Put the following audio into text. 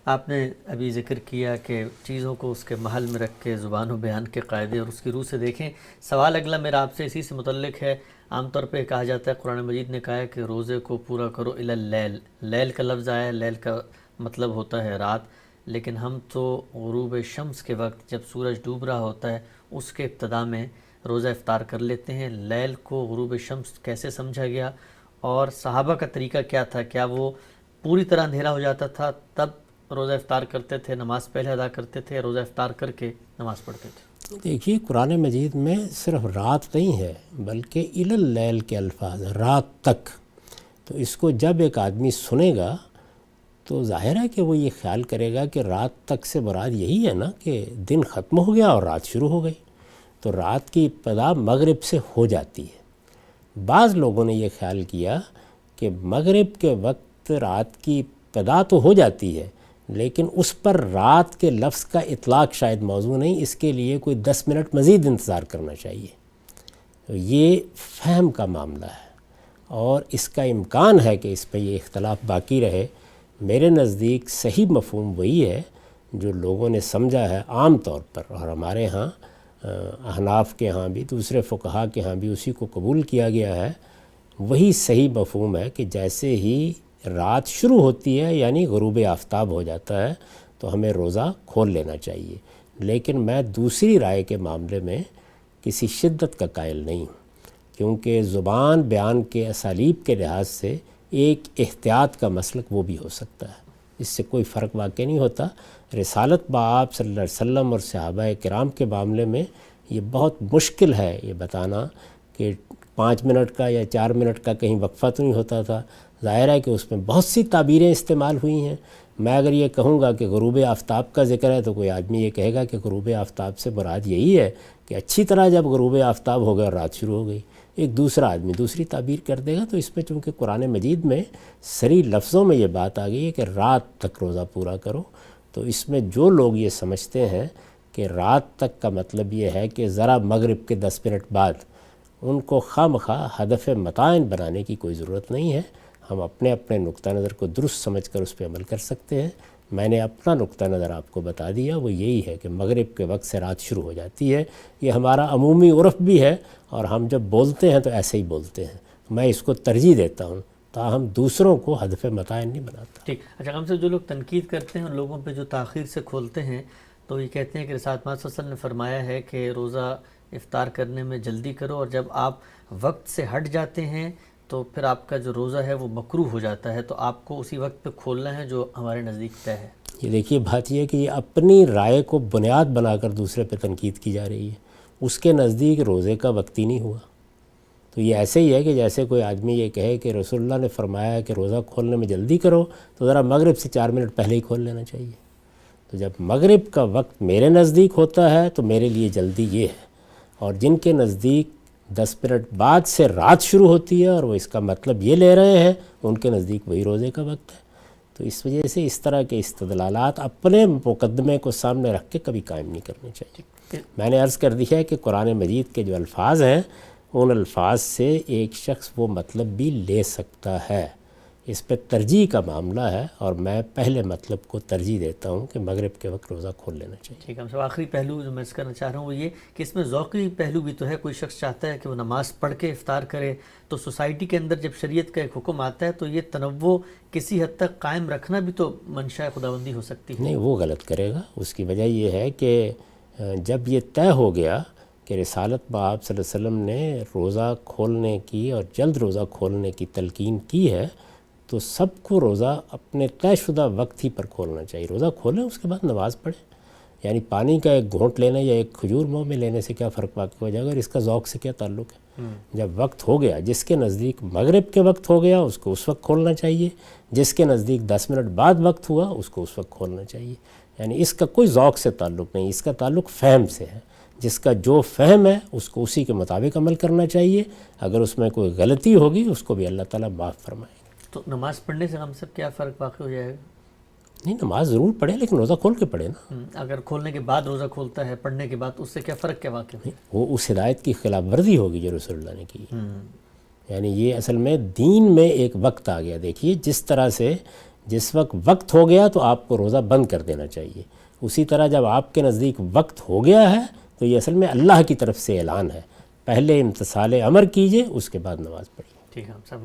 آپ نے ابھی ذکر کیا کہ چیزوں کو اس کے محل میں رکھ کے زبان و بیان کے قاعدے اور اس کی روح سے دیکھیں. سوال اگلا میرا آپ سے اسی سے متعلق ہے. عام طور پہ کہا جاتا ہے، قرآن مجید نے کہا ہے کہ روزے کو پورا کرو الی اللیل. لیل کا لفظ آیا ہے، لیل کا مطلب ہوتا ہے رات، لیکن ہم تو غروب شمس کے وقت جب سورج ڈوب رہا ہوتا ہے اس کے ابتدا میں روزہ افطار کر لیتے ہیں. لیل کو غروب شمس کیسے سمجھا گیا، اور صحابہ کا طریقہ کیا تھا؟ کیا وہ پوری طرح اندھیرا ہو جاتا تھا تب روزہ افطار کرتے تھے، نماز پہلے ادا کرتے تھے، روزہ افطار کر کے نماز پڑھتے تھے؟ دیکھیے، قرآن مجید میں صرف رات نہیں ہے بلکہ الی اللیل کے الفاظ ہیں، رات تک. تو اس کو جب ایک آدمی سنے گا تو ظاہر ہے کہ وہ یہ خیال کرے گا کہ رات تک سے مراد یہی ہے نا کہ دن ختم ہو گیا اور رات شروع ہو گئی. تو رات کی ابتدا مغرب سے ہو جاتی ہے. بعض لوگوں نے یہ خیال کیا کہ مغرب کے وقت رات کی ابتدا تو ہو جاتی ہے لیکن اس پر رات کے لفظ کا اطلاق شاید موضوع نہیں، اس کے لیے کوئی 10 منٹ مزید انتظار کرنا چاہیے. تو یہ فہم کا معاملہ ہے اور اس کا امکان ہے کہ اس پہ یہ اختلاف باقی رہے. میرے نزدیک صحیح مفہوم وہی ہے جو لوگوں نے سمجھا ہے عام طور پر، اور ہمارے ہاں احناف کے ہاں بھی دوسرے فقہا کے ہاں بھی اسی کو قبول کیا گیا ہے. وہی صحیح مفہوم ہے کہ جیسے ہی رات شروع ہوتی ہے یعنی غروب آفتاب ہو جاتا ہے تو ہمیں روزہ کھول لینا چاہیے. لیکن میں دوسری رائے کے معاملے میں کسی شدت کا قائل نہیں ہوں، کیونکہ زبان بیان کے اسالیب کے لحاظ سے ایک احتیاط کا مسلک وہ بھی ہو سکتا ہے، اس سے کوئی فرق واقع نہیں ہوتا. رسالت بآب صلی اللہ علیہ وسلم اور صحابہ کرام کے معاملے میں یہ بہت مشکل ہے یہ بتانا کہ 5 منٹ کا یا 4 منٹ کا کہیں وقفہ تو نہیں ہوتا تھا. ظاہر ہے کہ اس میں بہت سی تعبیریں استعمال ہوئی ہیں. میں اگر یہ کہوں گا کہ غروب آفتاب کا ذکر ہے تو کوئی آدمی یہ کہے گا کہ غروب آفتاب سے مراد یہی ہے کہ اچھی طرح جب غروب آفتاب ہو گیا اور رات شروع ہو گئی. ایک دوسرا آدمی دوسری تعبیر کر دے گا. تو اس میں چونکہ قرآن مجید میں صریح لفظوں میں یہ بات آ گئی ہے کہ رات تک روزہ پورا کرو، تو اس میں جو لوگ یہ سمجھتے ہیں کہ رات تک کا مطلب یہ ہے کہ ذرا مغرب کے 10 منٹ بعد، ان کو خواہ ہدف متعین بنانے کی کوئی ضرورت نہیں ہے. ہم اپنے اپنے نقطہ نظر کو درست سمجھ کر اس پہ عمل کر سکتے ہیں. میں نے اپنا نقطہ نظر آپ کو بتا دیا، وہ یہی ہے کہ مغرب کے وقت سے رات شروع ہو جاتی ہے. یہ ہمارا عمومی عرف بھی ہے اور ہم جب بولتے ہیں تو ایسے ہی بولتے ہیں. میں اس کو ترجیح دیتا ہوں تاہم دوسروں کو ہدف متعین نہیں بناتا. ٹھیک. اچھا، ہم سے جو لوگ تنقید کرتے ہیں ان لوگوں پہ جو تاخیر سے کھولتے ہیں تو یہ کہتے ہیں کہ رسالت پاک صلی اللہ علیہ وسلم نے فرمایا ہے کہ روزہ افطار کرنے میں جلدی کرو، اور جب آپ وقت سے ہٹ جاتے ہیں تو پھر آپ کا جو روزہ ہے وہ مکروہ ہو جاتا ہے، تو آپ کو اسی وقت پہ کھولنا ہے جو ہمارے نزدیک طے ہے. یہ دیکھیے، بات یہ ہے کہ یہ اپنی رائے کو بنیاد بنا کر دوسرے پہ تنقید کی جا رہی ہے. اس کے نزدیک روزے کا وقت ہی نہیں ہوا. تو یہ ایسے ہی ہے کہ جیسے کوئی آدمی یہ کہے کہ رسول اللہ نے فرمایا کہ روزہ کھولنے میں جلدی کرو تو ذرا مغرب سے 4 منٹ پہلے ہی کھول لینا چاہیے. تو جب مغرب کا وقت میرے نزدیک ہوتا ہے تو میرے لیے جلدی یہ ہے، اور جن کے نزدیک 10 منٹ بعد سے رات شروع ہوتی ہے اور وہ اس کا مطلب یہ لے رہے ہیں، ان کے نزدیک وہی روزے کا وقت ہے. تو اس وجہ سے اس طرح کے استدلالات اپنے مقدمے کو سامنے رکھ کے کبھی قائم نہیں کرنے چاہیے. میں نے عرض کر دی ہے کہ قرآن مجید کے جو الفاظ ہیں ان الفاظ سے ایک شخص وہ مطلب بھی لے سکتا ہے. اس پہ ترجیح کا معاملہ ہے اور میں پہلے مطلب کو ترجیح دیتا ہوں کہ مغرب کے وقت روزہ کھول لینا چاہیے. ٹھیک ہے. ہم سب آخری پہلو جو میں اس کرنا چاہ رہا ہوں وہ یہ کہ اس میں ذوقی پہلو بھی تو ہے. کوئی شخص چاہتا ہے کہ وہ نماز پڑھ کے افطار کرے، تو سوسائٹی کے اندر جب شریعت کا ایک حکم آتا ہے تو یہ تنوع کسی حد تک قائم رکھنا بھی تو منشاء خداوندی ہو سکتی ہے. نہیں، وہ غلط کرے گا. اس کی وجہ یہ ہے کہ جب یہ طے ہو گیا کہ رسالت بآب صلی اللہ علیہ وسلم نے روزہ کھولنے کی اور جلد روزہ کھولنے کی تلقین کی ہے تو سب کو روزہ اپنے طے شدہ وقت ہی پر کھولنا چاہیے. روزہ کھولیں، اس کے بعد نماز پڑھیں. یعنی پانی کا ایک گھونٹ لینا یا ایک کھجور منہ میں لینے سے کیا فرق واقع ہو جائے گا، اور اس کا ذوق سے کیا تعلق ہے. جب وقت ہو گیا، جس کے نزدیک مغرب کے وقت ہو گیا اس کو اس وقت کھولنا چاہیے، جس کے نزدیک 10 منٹ بعد وقت ہوا اس کو اس وقت کھولنا چاہیے. یعنی اس کا کوئی ذوق سے تعلق نہیں، اس کا تعلق فہم سے ہے. جس کا جو فہم ہے اس کو اسی کے مطابق عمل کرنا چاہیے. اگر اس میں کوئی غلطی ہوگی اس کو بھی اللہ تعالیٰ معاف فرمائے گا. تو نماز پڑھنے سے ہم سب کیا فرق واقع ہو جائے گا؟ نہیں، نماز ضرور پڑھے لیکن روزہ کھول کے پڑھے نا. اگر کھولنے کے بعد روزہ کھولتا ہے پڑھنے کے بعد، اس سے کیا فرق کیا واقع ہے؟ وہ اس ہدایت کی خلاف ورزی ہوگی جو رسول اللہ نے کی. یعنی یہ اصل میں دین میں ایک وقت آ گیا. دیکھیے، جس طرح سے جس وقت ہو گیا تو آپ کو روزہ بند کر دینا چاہیے. اسی طرح جب آپ کے نزدیک وقت ہو گیا ہے تو یہ اصل میں اللہ کی طرف سے اعلان ہے، پہلے امتثال امر کیجئے، اس کے بعد نماز پڑھیے. ٹھیک ہے.